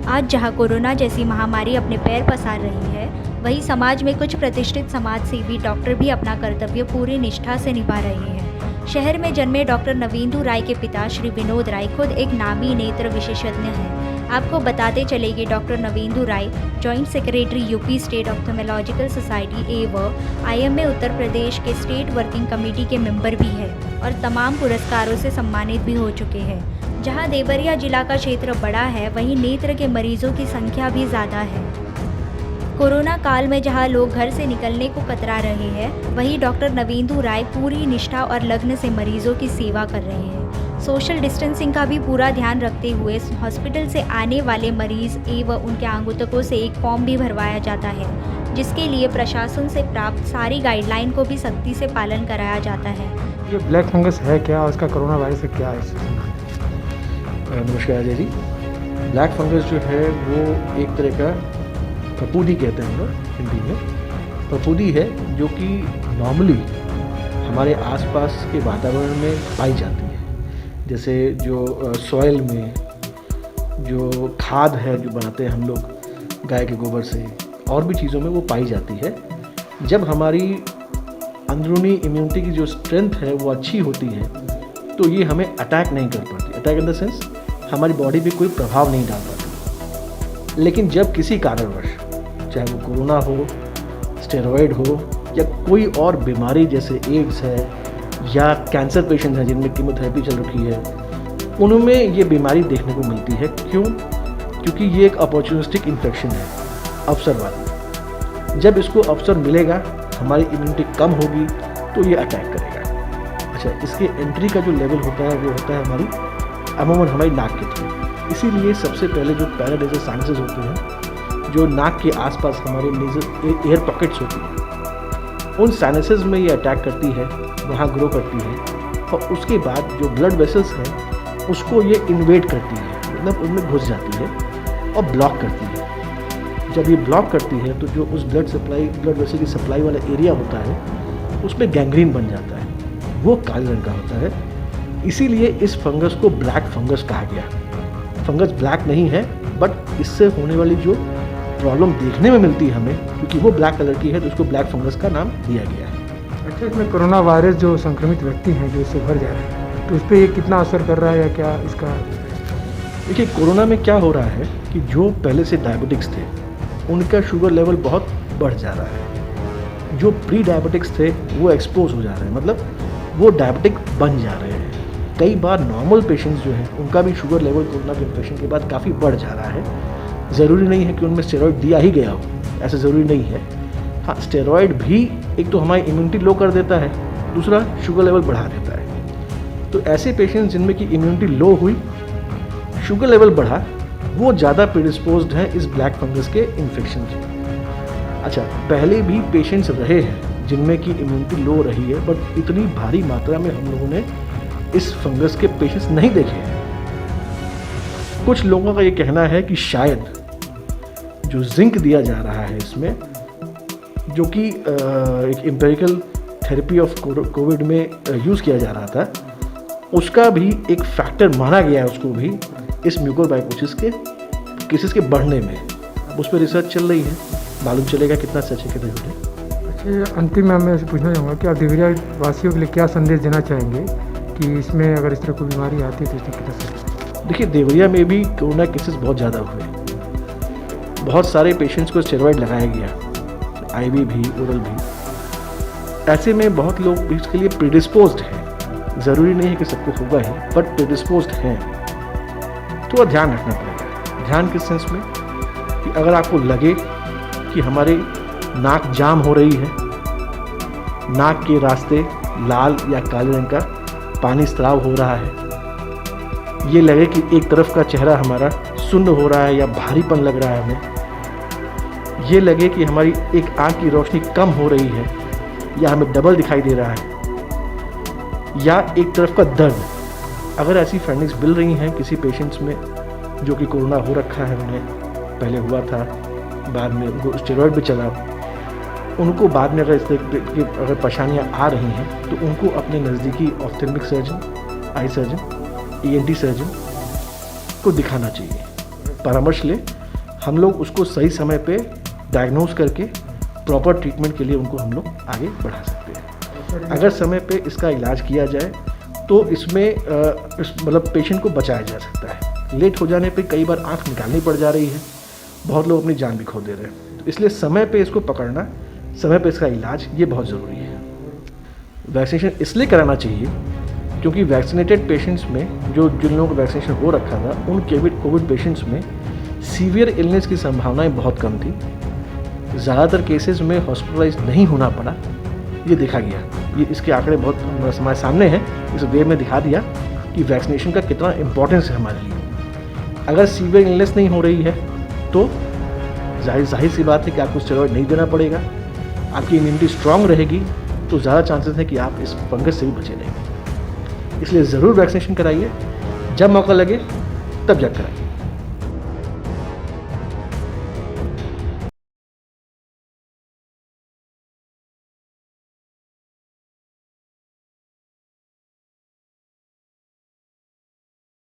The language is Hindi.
आज जहां कोरोना जैसी महामारी अपने पैर पसार रही है, वहीं समाज में कुछ प्रतिष्ठित समाजसेवी डॉक्टर भी अपना कर्तव्य पूरी निष्ठा से निभा रहे हैं। शहर में जन्मे डॉक्टर नवेंदु राय के पिता श्री विनोद राय खुद एक नामी नेत्र विशेषज्ञ हैं। आपको बताते चले कि doctor Navendu Rai joint secretary UP state ophthalmological society व आईएमए उत्तर प्रदेश के स्टेट वर्किंग कमेटी के मेंबर भी है और तमाम पुरस्कारों से सम्मानित भी हो चुके हैं। जहां देवरिया जिला का क्षेत्र बड़ा है, वहीं नेत्र के मरीजों की संख्या भी ज़्यादा है। कोरोना काल में जहां लोग घर से निकलने को कतरा रहे हैं, वहीं डॉक्टर नवेंदु राय पूरी निष्ठा और लगन से मरीजों की सेवा कर रहे हैं। सोशल डिस्टेंसिंग का भी पूरा ध्यान रखते हुए हॉस्पिटल से आने वाले मरीज एवं उनके आगंतुकों से एक फॉर्म भी भरवाया जाता है, जिसके लिए प्रशासन से प्राप्त सारी गाइडलाइन को भी सख्ती से पालन कराया जाता है। ये ब्लैक फंगस है क्या, उसका कोरोना वायरस से क्या है? नमस्कार अजय जी। ब्लैक फंगस जो है वो एक तरह का फफूंदी कहते हैं लोग हिंदी में। फफूंदी है जो कि नॉर्मली हमारे आसपास के वातावरण में पाई जाती है। जैसे जो सॉइल में जो खाद है जो बनाते हैं हम लोग गाय के गोबर से, और भी चीज़ों में वो पाई जाती है। जब हमारी अंदरूनी इम्यूनिटी की जो स्ट्रेंथ है वो अच्छी होती है तो ये हमें अटैक नहीं कर पाती। अटैक इन द सेंस हमारी बॉडी पे कोई प्रभाव नहीं डाल पाती। लेकिन जब किसी कारणवश, चाहे वो कोरोना हो, स्टेरॉयड हो या कोई और बीमारी जैसे एड्स है या कैंसर पेशेंट्स हैं जिनमें कीमोथेरेपी चल रखी है, उनमें ये बीमारी देखने को मिलती है। क्यों? क्योंकि ये एक अपॉर्चुनिस्टिक इन्फेक्शन है, अवसरवादी। जब इसको अवसर मिलेगा, हमारी इम्यूनिटी कम होगी तो ये अटैक करेगा। अच्छा, इसके एंट्री का जो लेवल होता है वो होता है अमूमन हमारी नाक के थ्रू। इसीलिए सबसे पहले जो पैरानेजल साइनसेस होते हैं, जो नाक के आसपास हमारे नेजल एयर पॉकेट्स होती हैं, उन साइनसेस में ये अटैक करती है, वहाँ ग्रो करती है और उसके बाद जो ब्लड वेसल्स हैं उसको ये इन्वेड करती है, मतलब उनमें घुस जाती है और ब्लॉक करती है। जब ये ब्लॉक करती है तो जो उस ब्लड वेसल की सप्लाई वाला एरिया होता है उसमें गैंग्रीन बन जाता है, वो काले रंग का होता है। इसीलिए इस फंगस को ब्लैक फंगस कहा गया। फंगस ब्लैक नहीं है, बट इससे होने वाली जो प्रॉब्लम देखने में मिलती है हमें, क्योंकि वो ब्लैक कलर की है, तो उसको ब्लैक फंगस का नाम दिया गया है। अच्छा, इसमें कोरोना वायरस जो संक्रमित व्यक्ति हैं जो इससे भर जा रहे हैं, तो उस पर ये कितना असर कर रहा है या क्या इसका? देखिए, कोरोना में क्या हो रहा है कि जो पहले से डायबिटिक्स थे उनका शुगर लेवल बहुत बढ़ जा रहा है। जो प्री डायबिटिक्स थे वो एक्सपोज हो जा रहे हैं, मतलब वो डायबिटिक बन जा रहे हैं। कई बार नॉर्मल पेशेंट्स जो हैं उनका भी शुगर लेवल कोरोना के इन्फेक्शन के बाद काफ़ी बढ़ जा रहा है। ज़रूरी नहीं है कि उनमें स्टेरॉयड दिया ही गया हो, ऐसा ज़रूरी नहीं है। हाँ, स्टेरॉयड भी एक तो हमारी इम्यूनिटी लो कर देता है, दूसरा शुगर लेवल बढ़ा देता है। तो ऐसे पेशेंट्स जिनमें की इम्यूनिटी लो हुई, शुगर लेवल बढ़ा, वो ज़्यादा प्रिडिस्पोज्ड हैं इस ब्लैक फंगस के इन्फेक्शन से। अच्छा, पहले भी पेशेंट्स रहे हैं जिनमें की इम्यूनिटी लो रही है, बट इतनी भारी मात्रा में हम लोगों ने इस फंगस के पेशेंट्स नहीं देखे हैं। कुछ लोगों का ये कहना है कि शायद जो जिंक दिया जा रहा है इसमें, जो कि एक एम्पिरिकल थेरेपी ऑफ कोविड में यूज़ किया जा रहा था, उसका भी एक फैक्टर माना गया है उसको भी इस म्यूकोरमाइकोसिस के केसेस के बढ़ने में। अब उस पर रिसर्च चल रही है, मालूम चलेगा कितना सच है कितना झूठ है। अच्छा, अंतिम में मैं पूछना चाहूँगा कि आप देवरिया वासियों के लिए क्या संदेश देना चाहेंगे कि इसमें अगर इस तरह कोई बीमारी आती है तो इसमें कितना सच? देखिए, देवरिया में भी कोरोना केसेस बहुत ज़्यादा हुए। बहुत सारे पेशेंट्स को स्टेरॉयड लगाया गया, आईवी भी, ओरल भी। ऐसे में बहुत लोग इसके लिए प्रिडिस्पोज्ड हैं। ज़रूरी नहीं है कि सबको होगा ही, बट प्रिडिस्पोज्ड हैं। तो ध्यान रखना पड़ेगा। ध्यान किस सेंस में कि अगर आपको लगे कि हमारे नाक जाम हो रही है, नाक के रास्ते लाल या काले रंग का पानी स्राव हो रहा है, ये लगे कि एक तरफ का चेहरा हमारा सुन्न हो रहा है या भारीपन लग रहा है हमें, ये लगे कि हमारी एक आँख की रोशनी कम हो रही है या हमें डबल दिखाई दे रहा है, या एक तरफ का दर्द, अगर ऐसी फाइंडिंग्स मिल रही हैं किसी पेशेंट्स में जो कि कोरोना हो रखा है, उन्हें पहले हुआ था, बाद में उनको स्टेरॉयड भी चला, उनको बाद में अगर इस तरह की अगर परेशानियाँ आ रही हैं तो उनको अपने नज़दीकी ophthalmic surgeon, eye surgeon, ENT surgeon को दिखाना चाहिए, परामर्श ले हम लोग उसको सही समय पे डायग्नोज करके प्रॉपर ट्रीटमेंट के लिए उनको हम लोग आगे बढ़ा सकते हैं। अगर समय पे इसका इलाज किया जाए तो इसमें मतलब पेशेंट को बचाया जा सकता है। लेट हो जाने पे कई बार आँख निकालनी पड़ जा रही है, बहुत लोग अपनी जान भी खो दे रहे हैं। तो इसलिए समय पे इसको पकड़ना, समय पे इसका इलाज, ये बहुत ज़रूरी है। वैक्सीनेशन इसलिए कराना चाहिए क्योंकि वैक्सीनेटेड पेशेंट्स में जिन लोगों को वैक्सीनेशन हो रखा था, उन कोविड पेशेंट्स में सीवियर इलनेस की संभावनाएं बहुत कम थी। ज़्यादातर केसेस में हॉस्पिटलाइज नहीं होना पड़ा, ये देखा गया। ये इसके आंकड़े बहुत हमारे सामने हैं, इस वेव में दिखा दिया कि वैक्सीनेशन का कितना इम्पोर्टेंस है हमारे लिए। अगर सीवियर इलनेस नहीं हो रही है तो जाहिर सी बात है कि आपको स्टेरॉइड नहीं देना पड़ेगा, आपकी इम्यूनिटी स्ट्रांग रहेगी, तो ज़्यादा चांसेस है कि आप इस फंगस से भी बचे रहेंगे। इसलिए ज़रूर वैक्सीनेशन कराइए, जब मौका लगे तब जब कराइए।